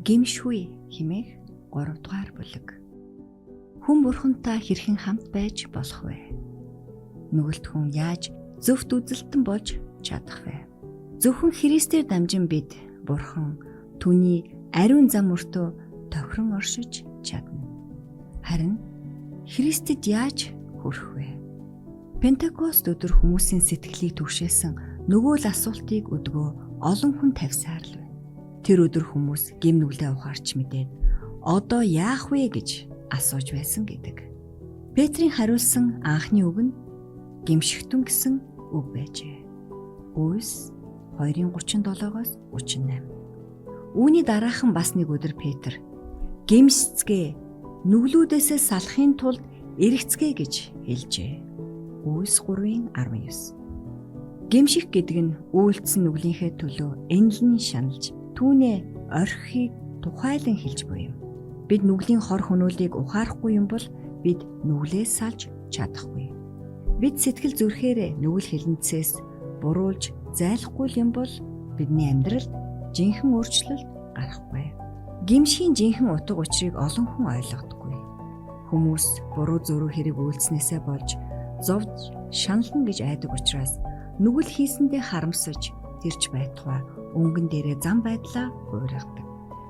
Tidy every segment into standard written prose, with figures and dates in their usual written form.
Гэмшгүй хэмээх 3 дугаар бүлэг. Хүн бурхантай хэрхэн хамт байж болох вэ? Нүгэлт хүн яаж зөвхт үзэлтэн болж чадах вэ? Зөвхөн Христээр дамжин бид бурхан түүний ариун зам өртөө тохирон оршиж чадна. Харин Христэд яаж хүрэх вэ? Пентекост өдөр хүмүүсийн сэтгэлийг түгшээсэн нөгөө л асуултыг өдгөө олон хүн тавьсаар л байна. Тэр өдөр хүмүүс гэм нүглээ ухаарч мэдээд одоо яах вэ гэж асууж байсан гэдэг. Петрийн хариулсан анхны үг нь гэмшигтэн гэсэн үг байжээ. Үлс 2:37-оос 38. Үүний дараахан бас нэг өдөр Петр гэмшцгээ нүглүүдээсээ салахын тулд эргэцгээ гэж хэлжээ. Үлс 3:19. Гэмших гэдэг нь үйлдсэн нүглийнхээ төлөө энэлэн шаналж түүнээ орхихыг тухайлан хэлж буй юм. Бид нүглийн хор хөнөөлийг ухаарахгүй юм бол бид нүглээс салж чадахгүй. Бид сэтгэл зүрхээрээ нүгэл хилэнцээс буруулж зайлахгүй юм бол бидний амьдралд жинхэнэ өөрчлөлт гарахгүй. Гэмшхийн жинхэнэ утга учирыг олон хүн ойлгодоггүй. Хүмүүс буруу зөрүү хэрэг үйлснээсээ болж зовж шанална гэж айдаг учраас нүгэл хийсэндээ харамсаж тэрч байтугай өнгөн дээрээ зам байдлаа хуургадаг.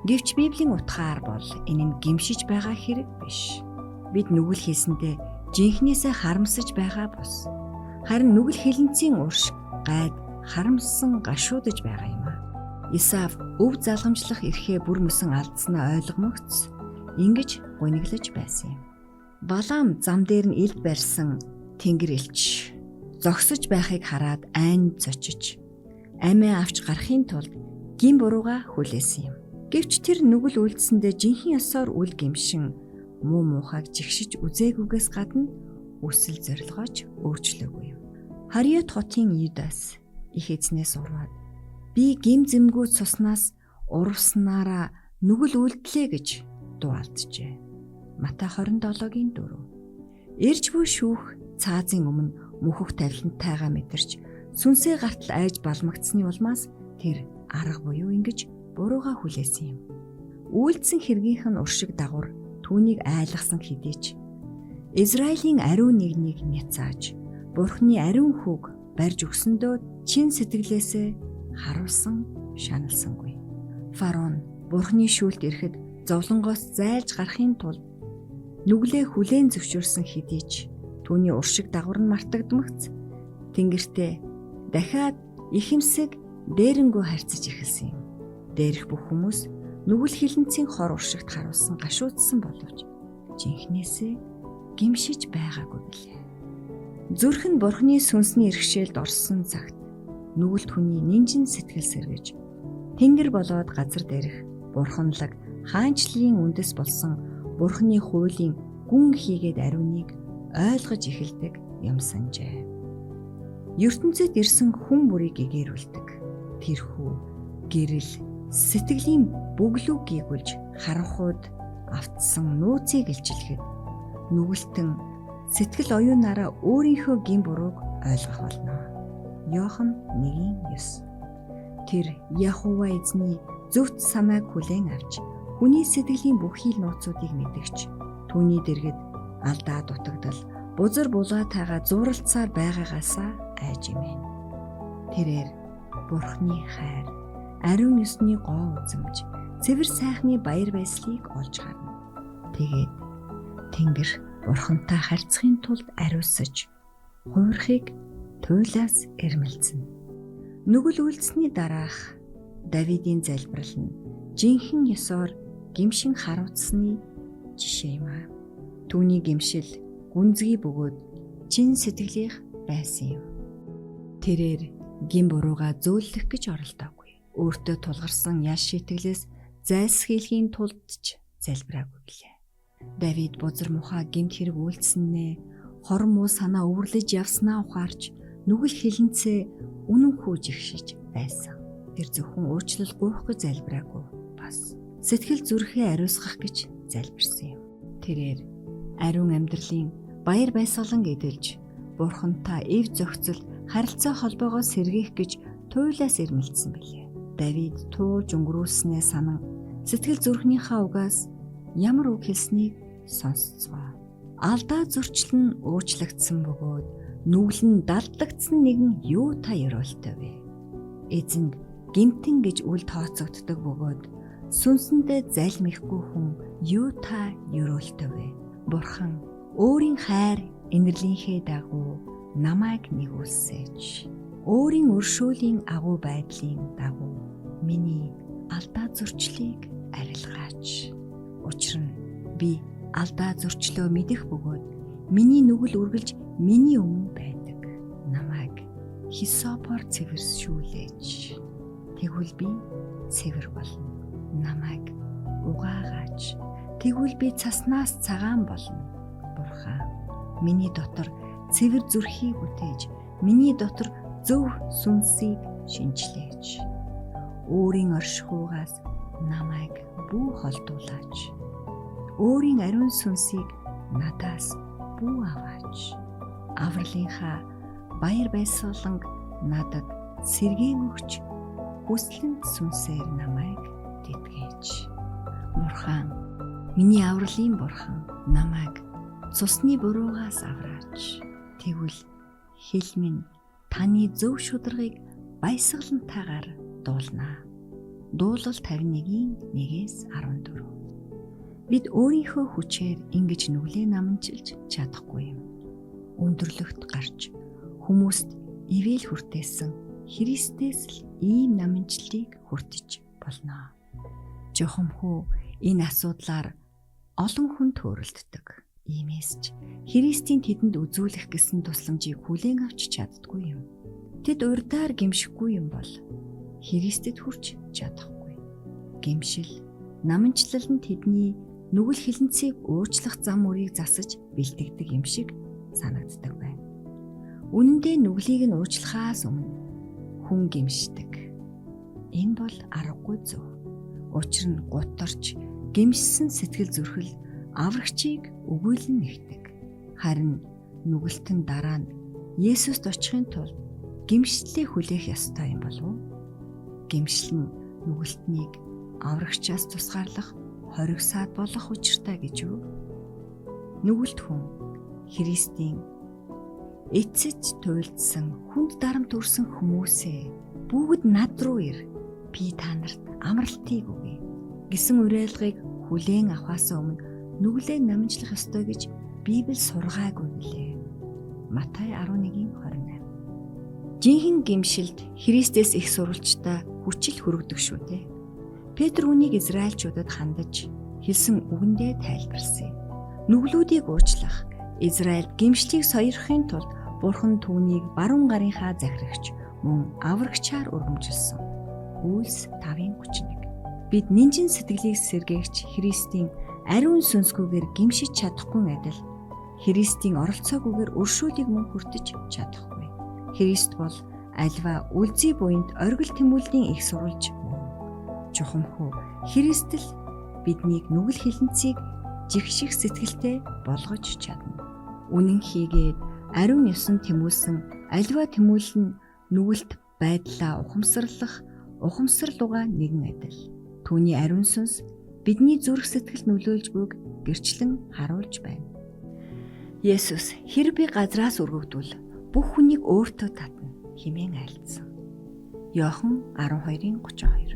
Гэвч Библийн утгаар бол энэ нь гэмшиж байгаа хэрэг биш. Бид нүгэл хийсэндээ жинхнээсээ харамсаж байгаа бус. Харин нүгэл хилэнцийн урш гайд харамссан гашуудж байгаа юм а. Исав өв залгамжлах эрхээ бүр мөсөн алдснаа ойлгомогц ингэж гуниглаж байсан юм. Балаам зам дээр нь илд барьсан тэнгэр элч зогсож байхыг хараад айн цочиж амиа авч гарахын тулд гин бурууга хүлээсэн юм. Гэвч тэр нүгэл үйлдэсэндээ жинхэнэ ёсоор үл гэмшин муу муухайг жигшиж үзээгүйгээс гадна үсэл зорилгооч өөрчлөөгүй юм. Хариот хотын Юдас их эзнээс урваад би гим зэмгүүд цуснаас урвснараа нүгэл үйлдлээ гэж дуалджээ. Матай 27:4. Ирж буй шүүх цаазын өмнө мөхөх тавилантайгаа мэдэрч сүнсээ гартал айж балмагдсны улмаас тэр арга буюу ингэж бурууга хүлээсэн юм. Үйлдсэн хэргийнх нь уршиг дагавар түүнийг айлгсан хэдий ч Израилийн ариун нэгнийг няцааж Бурхны ариун хүүг барьж өгсөндөө чин сэтгэлээсээ харуулсан шаналсангүй. Фараон Бурхны шүүлт ирэхэд зовлонгоос зайлж гарахын тулд нүглээ хүлээн зөвшөөрсөн хэдий ч түүний уршиг дагавар нь мартагдмагц тэнгэртээ дахиад ихэмсэг дээрэнгүү харьцаж эхэлсэн юм. Дээрх бүх хүмүүс нүгэл хилэнцийн хор уршигт харуулсан гашуудсан боловч жинхнээсээ гэмшиж байгаагүй билээ. Зүрх нь Бурхны сүнсний иргэшээлд орсон цагт нүгэлт хүний нинжин сэтгэл сэргэж тэнгэр болоод газар дээрх бурханлаг хаанчлалын үндэс болсон Бурхны хуулийн гүн хийгээд ариуныг ойлгож эхэлдэг юм санжээ. ертөнцид ирсэн хүн бүрийг гэгэрүүлдэг. Тэрхүү гэрэл сэтгэлийн бөглүү гүйгүүлж харанхууд автсан нууцыг илчилэхэд нүгэлтэн сэтгэл оюунаараа өөрийнхөө гин бурууг ойлгох болно. Йохан 1:9. Тэр Яхова эзний зөвхт санааг хүлээн авч хүний сэтгэлийн бүхий л нууцуудыг мэдгч түүний дэргэд алдаа дутагдал бузар булаатайгаа зуралцаар байгаагаасаа айж имэ. Тэрээр Бурхны хайр, ариун ёсны гоо үзэмж, цэвэр сайхны баяр баясгалыг олж харна. Тэгээд Тэнгэр Бурхантай харьцахын тулд ариусаж, хуурхыг туйлаас эрмэлзэнэ. Нүгэл үйлдсэний дараах Давидын залбирал нь жинхэнэ ёсоор гэмшин харуулцсны жишээ юм аа. Түүний гэмшил гүнзгий бөгөөд чин сэтгэлийнх байсан юм. Тэрээр гин бурууга зөөлөх гэж оролдоогүй. Өөртөө тулгарсан яш шитгэлээс зайлсхийлхийн тулд ч залбираагүй билээ. Давид бузар мухаа гэмт хэрэг үйлдсэнээ хор муу санаа өвөрлөж явснаа ухаарч нүгэл хилэнцээ үнэн хүү жигшиж байсан. Тэр зөвхөн уучлал гуйх гэж залбираагүй, бас сэтгэл зүрхээ ариусгах гэж залбирсан юм. Тэрээр ариун амьдралын баяр баясгалан эдэлж Бурхантай эв зохицол харилцаа холбоогоо сэргийх гэж туйлаас эрмэлзсэн билээ. Давид туулж өнгөрүүлснээ санан Сэтгэл зүрхнийхээ угаас ямар үг хэлснийг сонсцгоо. Алдаа зөрчил нь уучлагдсан бөгөөд нүгэл нь далдлагдсан нэгэн юу та ёроолтой вэ? Эзэнд гэмтэн гэж үл тооцогддог бөгөөд сүнсэндээ залмихгүй хүн юу та ёроолтой вэ? Бурхан өөрийн хайр инэрлийнхээ дагуу намайг нэгүүлсэж, өөрийн өршөөлийн агуу байдлын дагуу миний алдаа зөрчлийг арилгаач. Учир нь би алдаа зөрчлөө мэдэх бөгөөд миний нүгэл үргэлж миний өмнө байдаг. Намайг хисопор цэвэршүүлээч. Тэгвэл би цэвэр болно. Намайг угаагаач. Тэгвэл би цаснаас цагаан болно. Бурхан, миний дотор цэвэр зүрхийг бүтээж, миний дотор зөв сүнсийг шинчлээч. Өөрийн оршихугаас намайг бүү холдуулаач. Өөрийн ариун сүнсийг надаас бүү аваач. Авралынхаа баяр баясгаланг надад сэргээн өгч, хүслэнд сүнсээр намайг тэтгэж. Бурхан, миний авралын Бурхан, намайг цусны буруугаас авраач. Тэгвэл хэл минь таны зөв шударгыг баясгалантайгаар дуулнаа. Дуулал 51:1-14. Бид өөрийнхөө хүчээр ингэж нүглээ наманчилж чадахгүй юм. Өндөрлөгт гарч хүмүүст ивэл хүртээсэн Христээс л ийм наманчлалыг хүртэж болно. Жохомхөө энэ асуудлаар олон хүн төрөлддөг. Иймээс ч Христийн тэдэнд үзүүлэх гэсэн тусламжийг хүлээн авч чаддаггүй юм. Тэд урдаар гэмшихгүй юм бол Христэд хүрч чадахгүй. Гэмшил, наманчлал нь тэдний нүгэл хилэнцгийг уучлах зам мөрийг засаж бэлтгэдэг юм шиг санагддаг байна. Үнэн дээр нүглийг нь уучлахаас өмнө хүн гэмшдэг. Энэ бол аргагүй зөв. Учир нь гутарч гэмшсэн сэтгэл зүрхэл аврагчийг өгүүлэн нэгдэг. Харин нүгэлтэн дараа нь Есүст очихын тулд гэмшлэлээ хүлээх ёстой юм болов уу? Гэмшил нь нүгэлтнийг аврагчаас тусгаарлах хоригсаад болох учиртай гэж юу? Нүгэлт хүн Христийн эцэж туйлдсан хүнд дарамт өрсөн хүмүүсээ бүгд над руу ир, би та нарт амралтыг өгье гэсэн уриалгыг хүлээн авахаас өмнө нүглээ намжлах ёстой гэж Библи сургаагүй гэлээ. Матай 11:28. Жинхэнэ гэмшилд Христээс их сурвалжтай хүчил хүргэдэг шүү дээ. Петр үнийг Израильчуудад хандаж хэлсэн үгэндээ тайлбарлсан. Нүглүүдийг уучлах, Израильд гэмшлийг сойрхохын тулд Бурхан түүнийг баруун гарынхаа захирагч мөн аврагчаар өргөмжилсөн. Үйлс 5:31. Бид нинжин сэтгэлийг сэргээгч Христийн ариун сүнсгүйгээр гэмшиж чадахгүй адил Христийн оролцоогүйгээр өршөөлийг мөн хүртэж чадахгүй. Христ бол альва үлзий буйнд оргил тэмүүллийн их сурвалж мөн. Жохомхөө Христэл биднийг нүгэл хилэнцгийг жигших сэтгэлтэй болгож чадна. Үнэн хийгээд ариун ёсон тэмүүлсэн альва тэмүүлэл нь нүгэлт байдлаа ухамсарлууга нэгэн адил. Түүний ариун сүнс бидний зүрх сэтгэл нөлөөлж буйг гэрчлэн харуулж байна. Есүс хэр би газраас өргөгдвөл бүх хүнийг өөртөө татна хэмээн айлдсан. Иохан 12:32.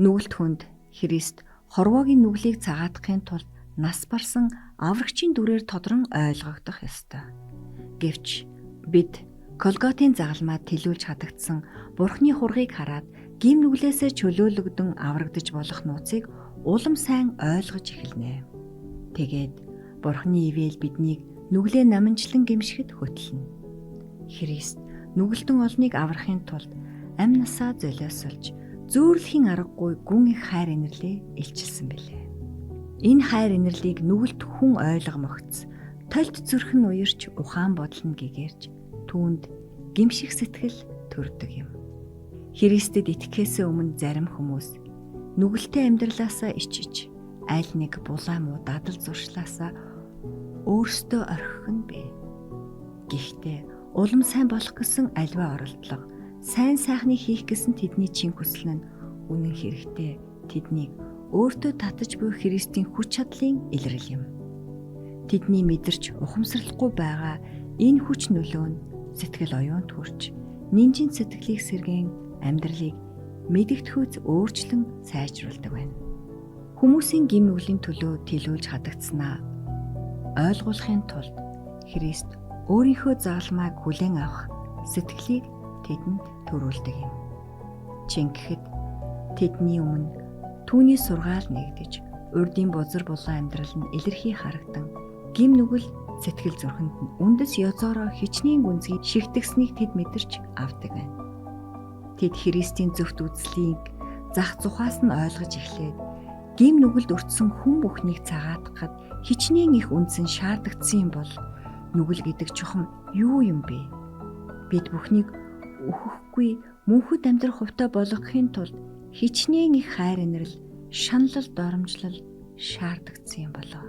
Нүгэлт хүнд Христ хорвоогийн нүглийг цагаатгахын тулд нас барсан аврагчийн дүрээр тодрон ойлгогдох ёстой. Гэвч бид Голготын загалмаад тэлүүлж хадагдсан Бурхны хургийг хараад гим нүглээсээ чөлөөлөгдөн аврагдаж болох нууцыг улам сайн ойлгож эхэлнэ. Тэгээд Бурхны ивэл биднийг нүглээ наманчлан гэмшихэд хөтлөнө. Христ нүгэлтэн олныг аврахын тулд амь насаа золиосолж зөөрлөхийн аргагүй гүн их хайр инэрлээ илчилсэн билээ. Энэ хайр инэрлийг нүгэлт хүн ойлгомогц, толд зүрх нь уярч ухаан бодол нь гэгэрч түүнд гэмших сэтгэл төрдөг юм. Христэд итгэхээс өмнө зарим хүмүүс нүгэлтэй амьдралаасаа ичиж аль нэг булаа муу дадал зуршлаасаа өөрсдөө орхих нь бий. Гэхдээ улам сайн болох гэсэн альва оролдлого, сайн сайхныг хийх гэсэн тэдний чин хүсэл нь үнэн хэрэгтээ тэднийг өөртөө татаж буй Христийн хүч чадлын илрэл юм. Тэдний мэдэрч ухамсарлахгүй байгаа энэ хүч нөлөө нь сэтгэл оюунд хүрч, нинжин сэтгэлийг сэргээн амьдралыг мэдгэдхүйц өөрчлөн сайжруулдаг байна. Хүмүүсийн гин нүглийн төлөө тэлүүлж хадагдсанаа ойлгуулахын тулд Христ өөрийнхөө загалмайг хүлээн авах сэтгэлийг тэдэнд төрүүлдэг юм. Чингэхэд тэдний өмнө түүний сургаал нэгдэж, урдын бузар булан амьдрал нь илэрхий харагдан, гим нүгэл сэтгэл зүрхэнд нь үндэс язоороо хичнээн гүнзгий шигтгсэнийг тэд мэдэрч авдаг байна. Тэд Христийн зөвхт үзлийг зах зухаас нь ойлгож эхлээд гим нүгэлд өртсөн хүн бүхнийг цагаатгахад хичнээн их үндсэн шаардагдсан юм бол нүгэл гэдэг чухам юу юм бэ? Бид бүхнийг өөхөхгүй мөнхөд амьдрах хувьтай болгохын тулд хичнээн их хайр инрэл, шаналл, доромжлол шаардагдсан юм болоо.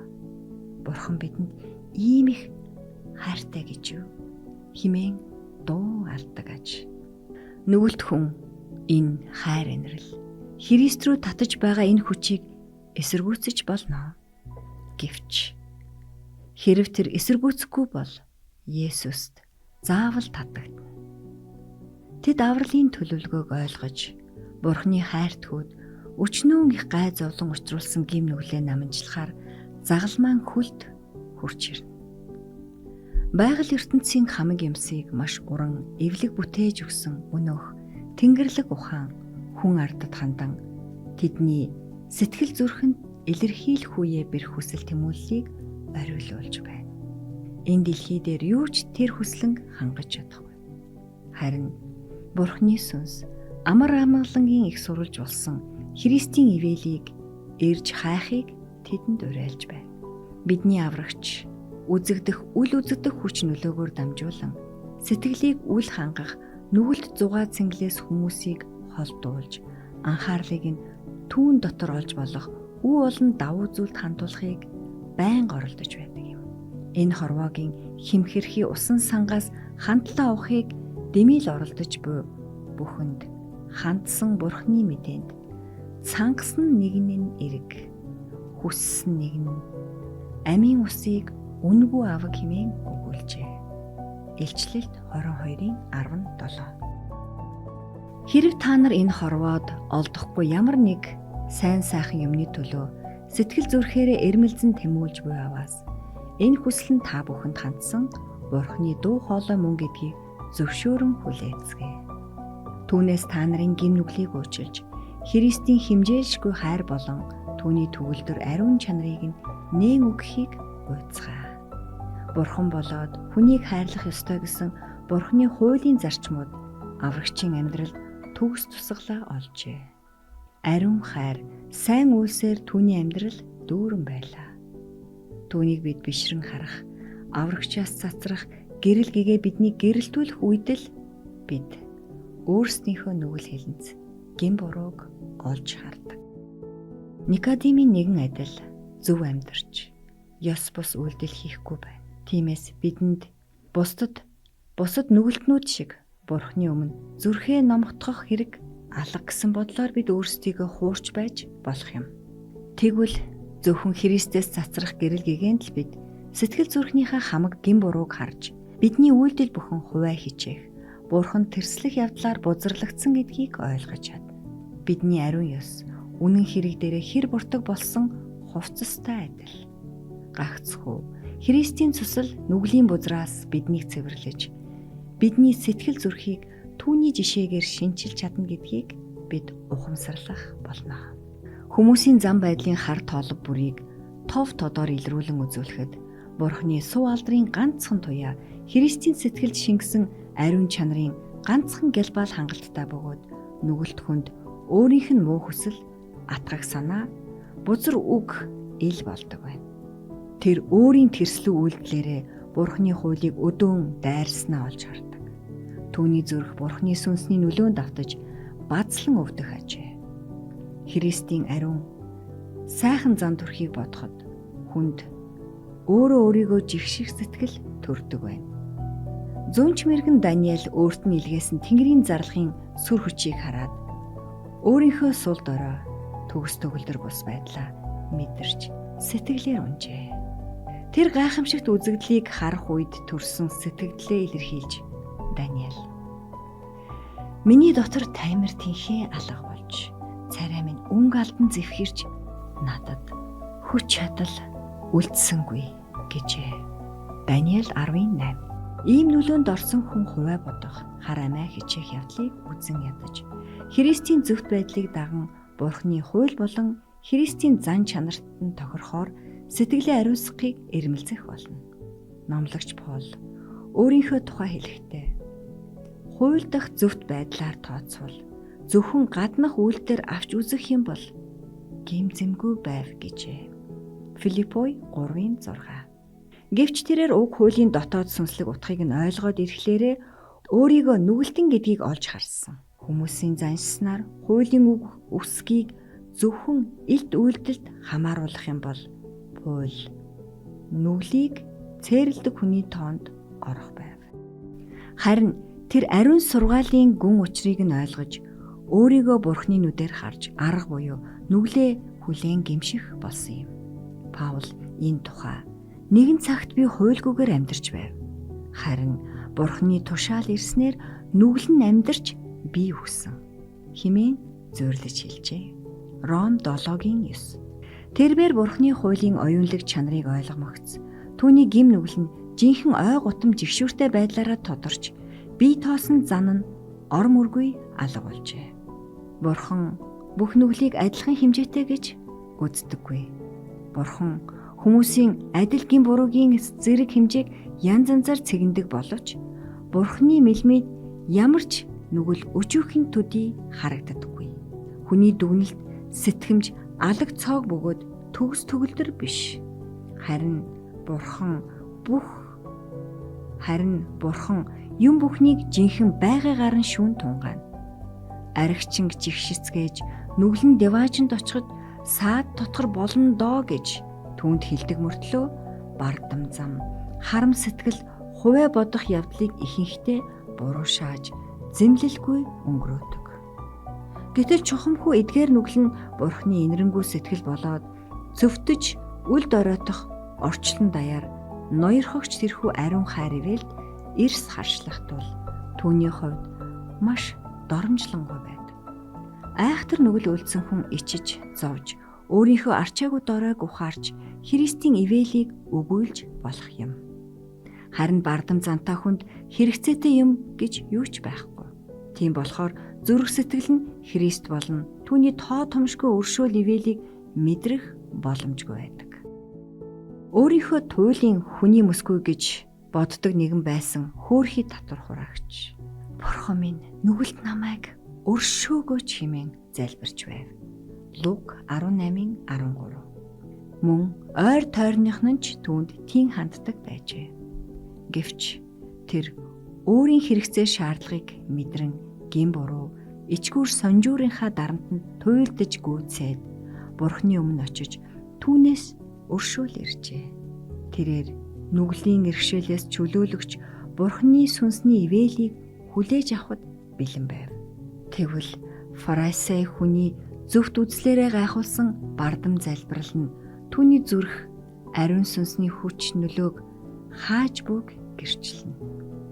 Бурхан бидэнд ийм их хайртай гэж юу? Химэн дуу алдаг аж. Нүгэлт хүн энэ хайр инрэл Христ рүү татаж байгаа энэ хүчийг эсэргүүцэж болно. Гэвч хэрэв тэр эсэргүүцэхгүй бол Есүст заавал татагдана. Тэд авралын төлөвлөгөөг ойлгож, Бурхны хайртгууд өчнөөн их гай зовлон учруулсан гим нүглээ намжлахаар загалмайн хүлд хурж ирнэ. Байгаль ертөнцийн хамаг юмсыг маш уран эвлэг бүтээж өгсөн өнөөх Тэнгэрлэг ухаан хүн ардад хандан тэдний сэтгэл зүрхэнд илэрхийлэх үе бэр хүсэл тэмүүллийг ориулуулж байна. Энэ дэлхий дээр юу ч тэр хүслэн хангаж чадахгүй. Харин Бурхны сүнс амар амгалангийн их сурвалж болсон Христийн ивэлийг эрж хайхыг тэдэнд уриалж байна. Бидний аврагч үзэгдэх үл үзэгдэх хүч нөлөөгөөр дамжуулан сэтгэлийг үл хангах нүгэлт зугаа цэнгэлээс хүмүүсийг холдуулж анхаарлыг нь түүн дотор олж болох үе олон давуу зүйлд хандуулахыг байнга оролдож байдаг юм. Энэ хорвоогийн химхэрхий усан сангаас хандлаа авахыг дэмийл оролдож буй бүхэнд хандсан Бурхны мэдээнд цангасан нэг нь эрэг, хүссэн нэг нь амийн усыг үнгүй аваг хэмээн өгүүлжээ. Илчлэлт 22:17. Хэрэг та нар энэ хорвоод олдохгүй ямар нэг сайн сайхан юмны төлөө сэтгэл зүрхээрээ эрмэлзэн тэмүүлж буй аваас энэ хүсэл нь та бүхэнд хандсан Бурхны дуу хоолой мөн гэдгийг зөвшөөрөн хүлээцгээе. Түүнээс та нарын гин нүглийг уучилж Христийн химжээлшгүй хайр болон түүний төгөлдөр ариун чанарыг нээн өгөхийг уйцгаа. Бурхан болоод хүнийг хайрлах ёстой гэсэн Бурханы хуулийн зарчмууд аврагчийн амьдралд төгс тусгалаа олжээ. Ариун хайр сайн үйлсээр түүний амьдрал дүүрэн байлаа. Түүнийг бид бишрэн харах, аврагчаас цацрах гэрэл гэгээ бидний гэрэлтүүлэх үед л бид өөрснийхөө нүгэл хэлэнц гин бурууг олж хардаг. Никодимын нэгэн адил зөв амьдарч ёс бус үйлдэл хийхгүй байна. Тиймээс бидэнд бусад нүгэлтнүүд шиг Бурхны өмнө зүрхээ номготгох хэрэг алга гэсэн бодлоор бид өөрсдийгөө хуурч байж болох юм. Тэгвэл зөвхөн Христээс цацрах гэрэл гэгэнд л бид сэтгэл зүрхнийхээ хамаг гин бурууг харж бидний үйлдэл бүхэн хуваа хичээх, Бурхан тэрслэх явдлаар бузарлагдсан гэдгийг ойлгож чадна. Бидний ариун ёс үнэн хэрэг дээрээ хэр буртаг болсон хувцастай адил. Гагцхүү Христийн цусал нүглийн бузраас биднийг цэвэрлэж, бидний сэтгэл зүрхийг түүний жишээгээр шинчилж чадна гэдгийг бид ухамсарлах болно. Хүмүүсийн зам байдлын хар тоолог бүрийг тов тодоор илрүүлэн үзүүлэхэд Бурхны суу алдрын ганцхан туяа Христийн сэтгэлд шингэсэн ариун чанарын ганцхан гэлбал хангалттай бөгөөд нүгэлт хүнд өөрийнх нь муу хүсэл, атгах санаа, бузар үг ил болдог байна. Тэр өөрийн тэрслүү үйлдэлээрээ Бурхны хуулийг өдөөн дайрснаа олж хардаг. Түүний зүрх Бурхны сүнсний нөлөөнд автаж бадслан өвдөх ажээ. Христийн ариун сайхан зан төрхийг бодоход хүнд өөрөө өөрийгөө жигших сэтгэл төрдөг байна. Зүнч мэргэн Даниэл өөрт нь илгээсэн Тэнгэрийн зарлахын сүр хүчийг хараад өөрийнхөө сул дорой төгс төгөлдөр бус байдлаа мэдэрч сэтгэлээр унжээ. Тэр гайхамшигт үзэгдлийг харах үед төрсөн сэтгэлдээ илэрхийлж Даниэл: "Миний дотор таймер тэнхээ алга болж, царай минь өнгө алдан зэвхэрч надад хүч чадал үлдсэнгүй" гэжээ. Даниэл 18. Ийм нөлөөнд орсон хүн хувиа бодох, хар амиа хичээх явдлыг үзэн ядаж, Христийн зөвхт байдлыг даган Бурхны хууль болон Христийн зан чанарт нь тохирохоор сэтгэлээ ариусгахыг эрмэлзэх болно. Номлогч Паул өөрийнхөө тухай хэлэхдээ: "Хууль дахь зөвхт байдлаар тооцвол зөвхөн гаднах үйлдэл авч үзэх юм бол гэмзэмгүй байв" гэжээ. Филиппой 3:6. Гэвч тэрээр уг хуулийн дотоод сүнслэг утгыг нь ойлгоод ирэхлээрээ өөрийгөө нүгэлтэн гэдгийг олж харсан. Хүмүүсийн заншснаар хуулийн үг үсгийг зөвхөн илт үйлдэлд хамааруулах юм бол хууль нүглийг цээрэлдэг хүний тоонд орох байв. Харин тэр ариун сургаалын гүн учрыг нь ойлгож өөрийгөө Бурхны нүдээр харж арга буюу нүглээ хүлээн гэмших болсон юм. Паул энэ тухай: "Нэгэн цагт би хуйлгүйгээр амьдарч байв. Харин Бурхны тушаал ирснээр нүглэн амьдарч бий өгсөн" хэмээн зөөрлөж хэлжээ. Ром 7:9. Тэрбээр Бурхны хуулийн оюунлаг чанарыг ойлгомогц, түүний гим нүгэл нь жинхэнэ ой гутам жигшүүртэй байдлаараа тодорч, бие тоосон зан нь ор мөргүй алга болжээ. Бурхан бүх нүглийг адилхан хэмжээтэй гэж үздэггүй. Бурхан хүмүүсийн адил гин буруугийн зэрэг хэмжээг янз янзаар цэгэндэг боловч Бурхны мэлмид ямар ч нүгэл өчүүхэн төдий харагддаггүй. Хүний дүгнэлт сэтгэмж алаг цоог бөгөөд төгс төгөлдөр биш. Харин Бурхан юм бүхнийг жинхэнэ байгаагаар нь шүүн тунгаана. Аригчин жигшицгээж нүглэн деваажинд очиход саад тотгор болно доо гэж түүнд хэлдэг мөртлөө бардам зам, харам сэтгэл, хувиа бодох явдлыг ихэнхдээ буруу шааж зэмлэлгүй өнгөрөөдөг. Гэтэл чухамхүү эдгээр нүгэл нь Бурхны инэрэнгүү сэтгэл болоод цөвтөж үлд оройтох орчлон даяар ноёрхогч тэрхүү ариун хайр ивэлд эрс харшлах тул түүний хувьд маш доромжлонгуй байдаг. Айхтар нүгэл үлдсэн хүн ичиж, зовж, өөрийнхөө арчаагүй доройг ухаарч Христийн ивэлийг өгүүлж болох юм. Харин бардам зантаа хүнд хэрэгцээтэй юм гэж юу ч байхгүй. Тийм болохоор зүрх сэтгэл нь Христ болон түүний тоо томшгүй өршөөл ивэлийг мэдрэх боломжгүй байдаг. Өөрийнхөө туйлын хүний мөсгүй гэж боддог нэгэн байсан хөөрхий татвар хураагч: "Бурхан минь нүгэлт намайг өршөөгөөч" хэмээн залбирч байв. Луг 18:13. Мөн ойр тойрных нь ч түүнд тийм ханддаг байжээ. Гэвч тэр өөрийн хэрэгцээ шаардлагыг мэдрэн гин буруу, ичгүүр сонжуурынхаа дарамтанд туйлдаж гүйцээд Бурхны өмнө очиж түүнээс өршөөл иржээ. Тэрээр нүглийн иргэшээлээс чөлөөлөгч Бурхны сүнсний ивэлийг хүлээж авахд бэлэн байв. Тэгвэл Фарисей хүний зөвхт үзлээрээ гайхуулсан бардам залбирал нь түүний зүрх ариун сүнсний хүч нөлөөг хааж бүг гэрчлэнэ.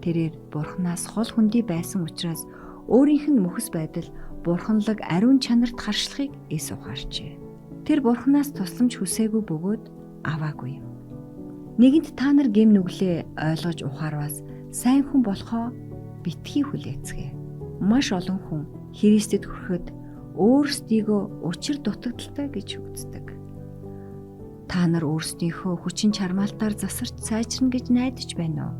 Тэрээр Бурханаас хол хүндий байсан учраас өөрийнх нь мөхс байдал бурханлаг ариун чанарт харшлахыг эс ухаарчээ. Тэр Бурханаас тусламж хүсээгүй бөгөөд аваагүй юм. Нэгэнт та нар гэм нүглээ ойлгож ухаарвас сайн хүн болохоо битгий хүлээцгээ. Маш олон хүн Христэд хүрэхэд өөрсдийгөө учир дутагдaltaй гэж үздэг. Та нар өөрсдийнхөө хүчин чармаалтаар засарч сайжирна гэж найдаж байна уу?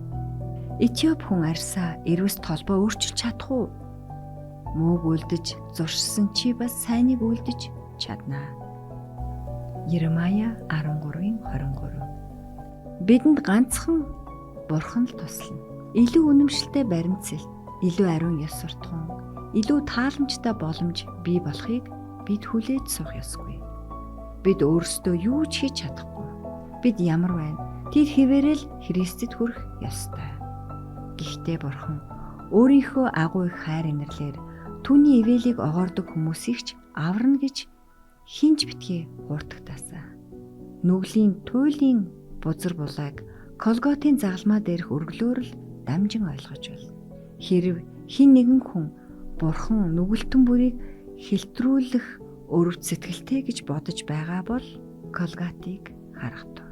Этиоп хүн арьсаа эрвэс толбоо өөрчилж чадах уу? Мөөг үлдэж зуршсан чи бас сайныг үлдэж чаднаа. Иремая 13:23. Бидэнд ганцхан Бурхан л туслана. Илүү үнэмшилтэй баримтсэл, илүү ариун ёс суртахуун, илүү тааламжтай боломж бий болохыг бид хүлээж суух ёсгүй. Бид өөрсдөө юу ч хийж чадахгүй. Бид ямар байна? Тэд хэвээрэл Христэд хүрэх ёстой. Гэхдээ Бурхан өөрийнхөө агуу их хайр инэрлэр түүний ивэлийг огоордог хүмүүсийг ч аварна гэж хинж битгий хууртагтаасан. Нүглийн туйлын бузар булааг Голготын загалмаа дээрх өргөлөөр л дамжин ойлгож байна. Хэрв хэн нэгэн хүн Бурхан нүгэлтэн бүрийг хэлтрүүлэх өрөвт сэтгэлтэй гэж бодож байгаа бол Голготыг харагдав.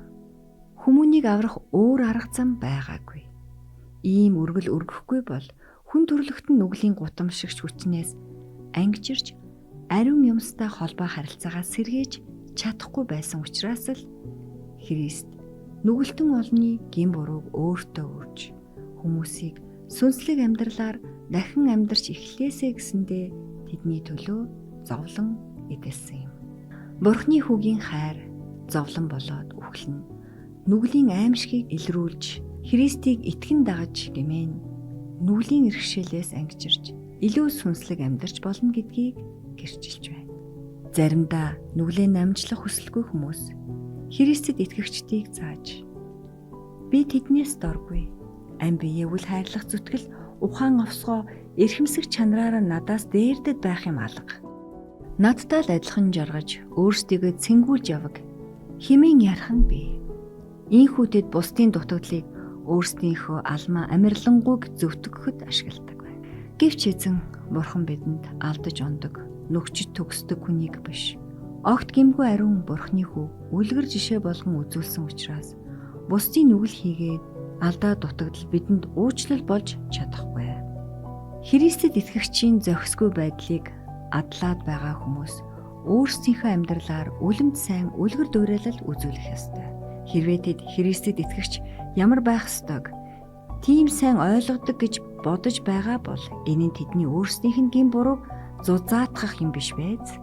Хүмүүнийг аврах өөр арга зам байгаагүй. Ийм өргөл өргөхгүй бол хүн төрлөختн нүглийн гутамшигч хүчнээс ангижирч ариун юмстай холбоо харилцаагаа сэргээж чадахгүй байсан учраас л Христ нүгэлтэн олны гин бурууг өөртөө өрж хүмүүсийг сүнслэг амьдралаар дахин амьдарч эхлээсэ гэсэндээ тэдний төлөө зовлон эдэлсэн юм. Бурхны хүүгийн хайр зовлон болоод үхлэн нүглийн аимшигыг илрүүлж Христийг итгэн дагаж гэмээн нүглийн иргэшээлээс ангижирч илүү сүнслэг амьдарч болно гэдгийг гэрчилж байна. Заримдаа нүглээ намжлах хүсэлгүй хүмүүс Христэд итгэгчдийг зааж би тэднээс доргүй. Ам бие үл хайрлах зүтгэл ухаан овсгоо эрхэмсэх чанараараа надаас дээрдэд байх юм алга. Надтай л адилхан жаргаж өөрсдийгөө цэнгүүлж яваг хэмээн ярих нь би. Ийхүүтэд бусдын дутагдлыг өөрсдийнхөө алмаа амирлангуйг зөвтгөхөд ашигладаг байна. Гэвч эзэн Бурхан бидэнд алдаж ундаг, нүгчд төгсдөг хүнийг биш. Огт гимгүй ариун Бурхны хүү үлгэр жишээ болгон үзүүлсэн учраас бусдын нүгэл хийгээд алдаа дутагдал бидэнд уучлал болж чадахгүй. Христэд итгэгчийн зохисгүй байдлыг адлаад байгаа хүмүүс өөрсдийнхөө амьдралаар үлэмд сайн үлгэр дуурайлал үзүүлэх ёстой. Хэрвээ тэд Христэд итгэгч ямар байх ёстойг тийм сайн ойлгодог гэж бодож байгаа бол энэ нь тэдний өөрсдийнх нь гин бурууг зузаатгах юм биш байз.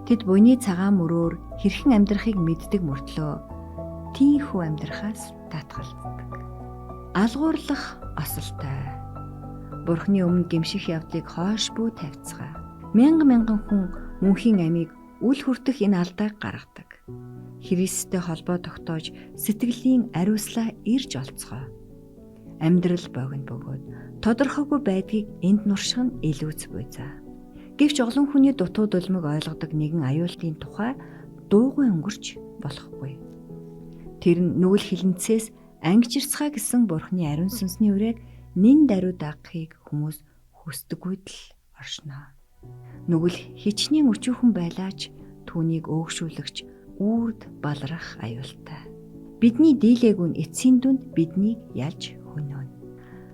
Тэд буйны цагаан мөрөөр хэрхэн амьдрахыг мэддэг мөртлөө тийхүү амьдрахаас татгалздаг. Алгуурлах осолтой. Бурхны өмнө гимших явдлыг хойш бүү тавьцгаа. Мянган хүн мөнхийн амийг үл хүртэх энэ алдааг гаргадаг. Христтэй холбоо тогтоож сэтгэлийн ариуслаа ирж олцгоо. Амьдрал богино бөгөөд тодорхойгүй байдгийг энд нурших нь илүүц буйзаа. Гэвч олон хүний дутуу дулмиг ойлгодог нэгэн аюултын тухай дуугүй өнгөрч болохгүй. Тэр нь нүгэл хилэнцээс ангижирцгаа гэсэн Бурхны ариун сүнсний үрээг нин даруй дагахыг хүмүүс хүсдэггүйд л оршноо. Нүгэл хичнээн өчүүхэн байлаач түүнийг өөгшүүлэгч үрд баларах аюултай. Бидний дийлээгүн эцсийн дүнд биднийг ялж хөнөөнө.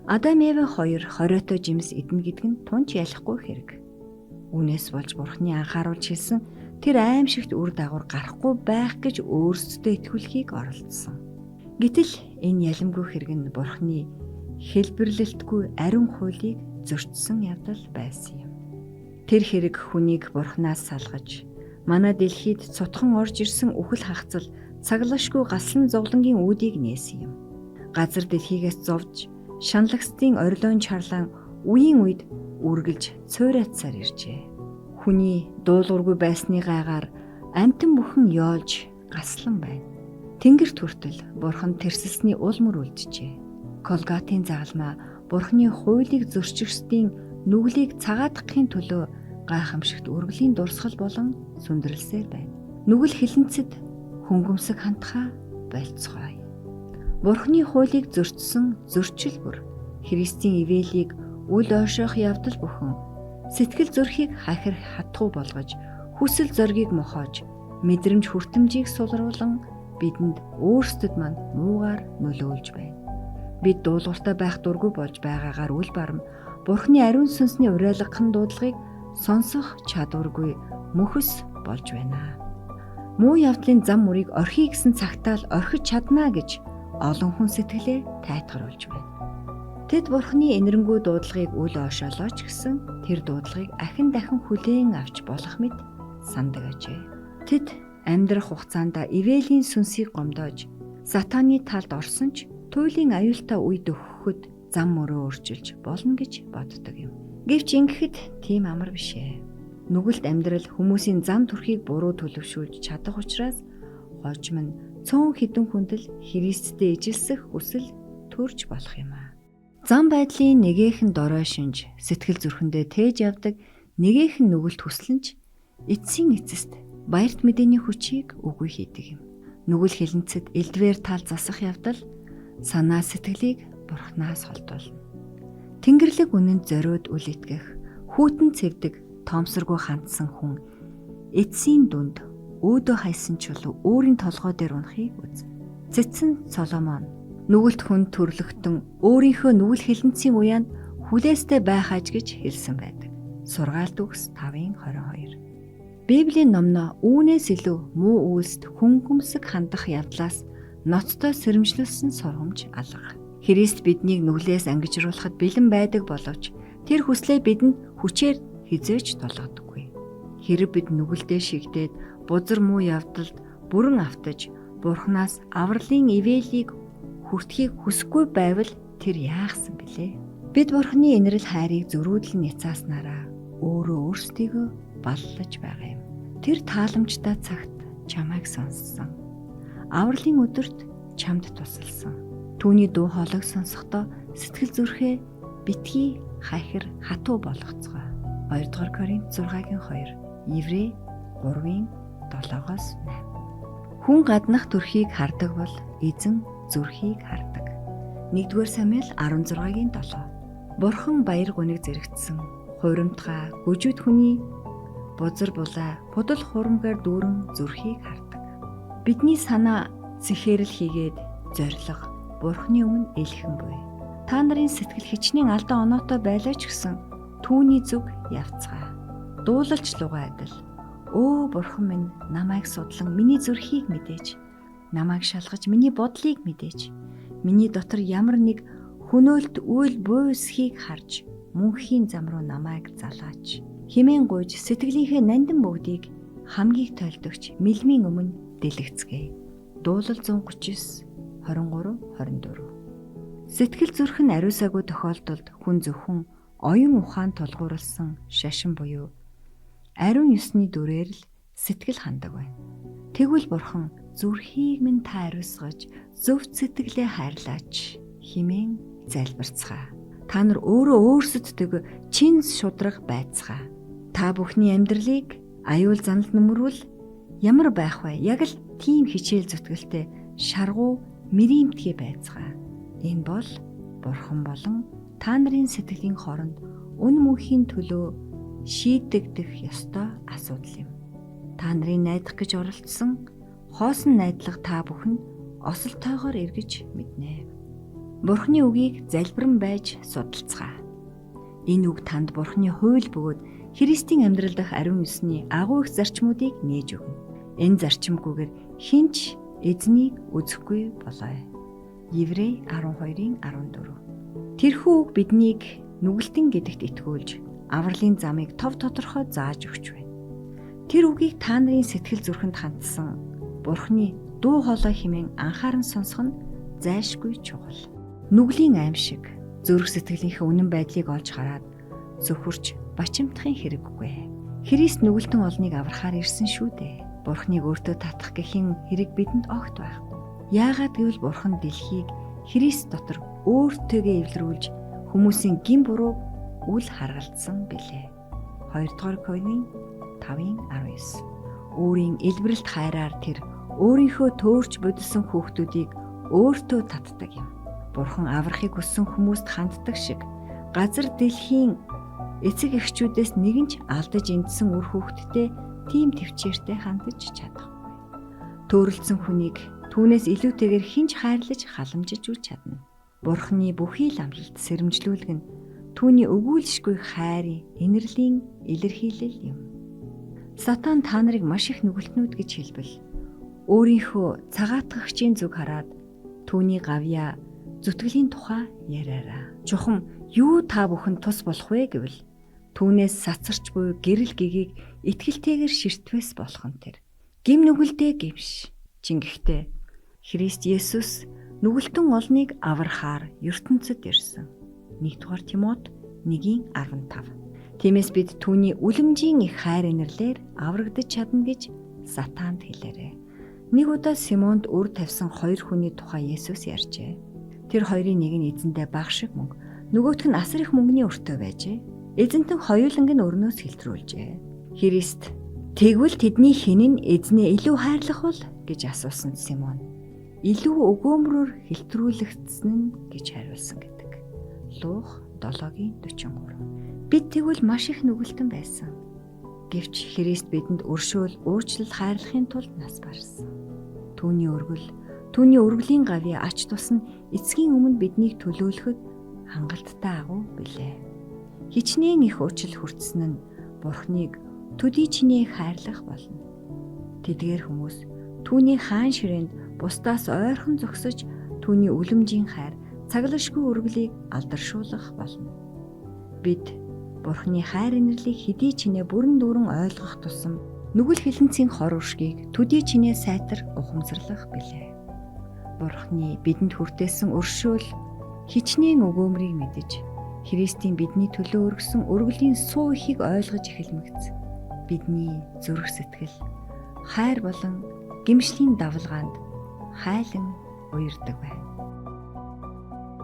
Адам Еве хоёр хориотой жимс идэнэ гэдэг нь тунч ялахгүй хэрэг. Үүнээс болж Бурхны анхааруулж хэлсэн тэр аимшигт үр дагавар гарахгүй байх гэж өөрсдөө итгүүлэхийг оролдсон. Гэтэл энэ ялимгүй хэрэг нь Бурхны хэлбэрлэлтгүй ариун хуулийг зөрчсөн явдал байсан юм. Тэр хэрэг хүнийг Бурханаас салгаж, манай дэлхийд цутхан орж ирсэн үхэл хагцал цаглашгүй галсан зовлонгийн үүдийг нээсэн юм. Газар дэлхийгээс зовж, шаналгсдын орилон чарлаан үеийн үед үргэлж цойрацсаар иржээ. Хүний дуулуургүй байсны гайгаар амтан бүхэн ёолж гаслан байна. Тэнгэрт хүртэл Бурхан тэрсэлсний ул мөр үлджээ. Голготын загалмаа Бурханы хуулийг зөрчигчдийн нүглийг цагаатгахын төлөө гайхамшигт үргэлийн дурсгал болон сүндрэлсээр байна. Нүгэл хилэнцэд хөнгөмсөг хандхаа болцгоё. Бурханы хуулийг зөрчсөн зөрчил бүр Христийн ивэлийг үл ойшоох явдал бүхэн сэтгэл зүрхийг хахир хатгуу болгож, хүсэл зоргийг мохоож, мэдрэмж хүртэмжийг сулруулан бидэнд өөрсдөд манд муугаар нөлөөлж байна. Бид дуулууртай байх дургүй болж байгаагаар үл барам Бурхны ариун сүнсний уриалгахын дуудлагыг сонсох чадваргүй мөхөс болж байна. Муу явдлын зам мөрийг орхий гэсэн цагтаа л орхиж чадна гэж олон хүн сэтгэлээ тайтгаруулж байна. Тэд Бурхны энэрэнгүй дуудлагыг үл ойшоолооч гэсэн тэр дуудлагыг ахин дахин хүлээн авч болох мэт сандаг ажээ. Тэд амьдрах хугацаанд ивэлийн сүнсийг гомдоож сатаны талд орсон ч туйлын аюултай үед өгөхөд зам мөрөө өөрчилж болно гэж боддог юм. Гэвч ингэхэд тийм амар биш ээ. Нүгэлт амьдрал хүмүүсийн зам төрхийг буруу төлөвшүүлж чадах учраас хожим нь цөөн хідэн хүндэл Христтэй ижилсэх хүсэл төрж болох юм аа. Зам байдлын нэгээхэн дорой шинж сэтгэл зүрхэндээ тээж явдаг нэгээхэн нүгэлт хүслэнч эцсийн эцэст баярт мэдээний хүчийг үгүй хийдэг юм. Нүгэл хилэнцэд элдвээр тал засах явдал санаа сэтгэлийг Бурханаас холдуулна. Тэнгэрлэг үнэнд зориуд үл итгэх, хүүтэн цэвдэг, тоомсоргүй хандсан хүн эцсийн дүнд өөдөө хайсан чулуу өөрийн толгой дээр унахыг үзнэ. Цэцэн Соломон нүгэлт хүн төрлөختөн өөрийнхөө нүгэл хилэнцийн уяанд хүлээстэй байх аж гэж хэлсэн байдаг. Сургаалт үгс 5:22. Библийн номноо үүнээс илүү муу үйлсд хүн хүмсэг хандах явдлаас ноцтой сэрэмжлүүлсэн сургамж алга. Христ биднийг нүглээс ангижруулахад бэлэн байдаг боловч тэр хүслээ бидэнд хүчээр хизээж тулгадаггүй. Хэрэв бид нүгэлдээ шигдээд бузар муу явдалд бүрэн автаж Бурханаас авралын ивэлийг хүртхийг хүсэхгүй байвал тэр яахсан бilé? Бид Бурханы инэрл хайрыг зөрүүдлэн няцааснараа өөрөө өөрсдийгөө баллаж байгаа юм. Тэр тааламжтай цагт чамайг сонссон. Авралын өдөрт чамд тусалсан. Түүний дуу хоолойг сонсохдоо сэтгэл зүрхээ битгий хахир хатуу болгоцгоо. 2 дугаар Коринт 6:2, Еврей 3:7-8. Хүн гаднах төрхийг хардаг бол эзэн зүрхийг хардаг. 1-р Самуэль 16:7. Бурхан баяр гүнийг зэрэгцсэн хуримтгай гүжүүд хүний бузар булаа пудал хурамгаар дүүрэн зүрхийг хардаг. Бидний санаа сэхэрэл хийгээд зориг Бурханы өмнө элхэн буй. Та нарын сэтгэл хичнээн алдаа оноотой байлаа ч гэсэн түүний зүг явцгаа. Дуулалч лугаа адил. Өө Бурхан минь намайг судлан миний зүрхийг мэдээж, намайг шалгаж миний бодлыг мэдээж, миний дотор ямар нэг хөнөөлт үйл буйсхийг харж мөнхийн зам руу намайг залаач. Химэн гуйж сэтгэлийнхээ нандин бүгдийг хамгийн тойлдогч мэлмийн өмнө дэлгэцгээе. Дуулал 139:23-24. Сэтгэл зүрх нь ариусаагүй тохиолдолд хүн зөвхөн оюун ухаан тулгуурласан шашин буюу ариун ёсны дүрээр л сэтгэл хандаг байна. Тэгвэл Бурхан зүрхийг минь та ариусгаж зөв сэтгэлээ хайрлаач хэмээн залбирцгаа. Та нар өөрөө өөрсдөд чин шудраг байцгаа. Та бүхний амьдралыг аюул занал нөмрвөл ямар байх вэ? Яг л тийм хичээл зүтгэлтэй шаргуу мэриэмтгий байцгаа. Энэ бол Бурхан болон та нарын сэтгэлийн хооронд үн мөнхийн төлөө шийдэгдэх ёстой асуудал юм. Та нарын найдах гэж оролцсон хоосон найдлага та бүхэн осолтойгоор эргэж мэднэ. Бурханы үгийг залбиран байж судалцгаа. Энэ үг танд Бурханы хууль бөгөөд Христийн амьдрал дах ариун ёсны агуу их зарчмуудыг нээж өгнө. Энэ зарчимгүйгээр хинч эзнийг үзэхгүй болоо. Еврей 12:14. Тэрхүү үг биднийг нүгэлтэн гэдэгт итгүүлж авралын замыг тов тодорхой зааж өгч байна. Тэр үгийг та нарын сэтгэл зүрхэнд хандсан Бурханы дуу хоолой хэмээн анхааран сонсох нь зайлшгүй чухал. Нүглийн аим шиг зүрх сэтгэлийнхээ үнэн байдлыг олж хараад зөвхөрч бачимдахын хэрэггүй. Христ нүгэлтэн олныг аврахаар ирсэн шүү дээ. Бурханыг өөртөө татах гэхийн хэрэг бидэнд огт байхгүй. Яагаад гэвэл Бурхан дэлхийг Христ дотор өөртөөгөө эвлэрүүлж хүмүүсийн гин буруу үл харгалзсан билээ. 2 дугаар Коринт 5:19. Өөрийн элбэрэлт хайраар тэр өөрийнхөө төөрч бодсон хүүхдүүдийг өөртөө татдаг юм. Бурхан аврахыг хүссэн хүмүүст ханддаг шиг газар дэлхийн эцэг эхчүүдээс нэгэн ч алдаж эндсэн үр хүүхдтэй тийм төвчээртэй хандаж чадахгүй. Төөрөлдсөн хүнийг түүнээс илүүтэйгээр хинч хайрлаж халамжиж үл чадна. Бурханы бүхий л амлалт сэрэмжлүүлэг нь түүний өгүүлшгүй хайрын инэрлийн илэрхийлэл юм. Сатан та нарыг маш их нүгэлтнүүд гэж хэлбэл өөрийнхөө цагаатгагчийн зүг хараад түүний гавьяа зүтгэлийн тухай яриараа. Чухам юу та бүхэн тус болох вэ гэвэл түүнээс сацарч буй гэрэл гэгийг итгэлтэйгээр ширтвэс болох нь тэр. Гим нүгэлдээ гимш. Чингэхдээ Христ Есүс нүгэлтэн олныг аврахаар ертөнцид ирсэн. 1-р Тимот 1:15. Тиймээс бид түүний үлэмжийн их хайр инэрлэр аврагдаж чадна гэж Сатанд хэлээрээ. Нэг удаа Симонд үр тавьсан 2 хүний тухай Есүс ярьжээ. Тэр хоёрын нэг нь эзэндээ баг шиг мөнгө, нөгөөх нь асар их мөнгөний өртөө байжээ. Эзэнтэн хоёуланг нь өрнөөс хэлтрүүлжээ. Христ Тэгвэл тэдний хэн нь эзнээ илүү хайрлах бол гэж асуусан Симон. Илүү өгөөмрөөр хэлтрүүлэгдсэн нь гэж хариулсан гэдэг. Луух 7:43. Бид тэгвэл маш их нүгэлтэн байсан. Гэвч Христ бидэнд өршөөл уучлал хайрлахын тулд нас барсан. Түүний өргөлийн гавьяа ач тус нь эцгийн өмнө биднийг төлөөлөхөд хангалттай агуу билээ. Хичнээн их уучлал хүртсэн нь Бурхныг төдий чинээ хайрлах болно. Тэдгээр хүмүүс түүний хаан ширээнд бусдаас ойрхон зогсож түүний үлэмжийн хайр, цаглашгүй өргөлийг алдаршуулах болно. Бид Бурхны хайр инэрлийг хэдий чинээ бүрэн дүүрэн ойлгох тусам нүгэл хилэнцгийн хор уршгийг төдий чинээ сайтар ухамсарлах билээ. Бурхны бидэнд хүртээсэн өршөөл хичнээн өгөөмрийг мэдэж Христийн бидний төлөө өргөсөн өргөлийн суу ихийг ойлгож эхэлмэгц. Бидний зүрх сэтгэл хайр болон гэмшлийн давлгаанд хайлан уярдаг бай.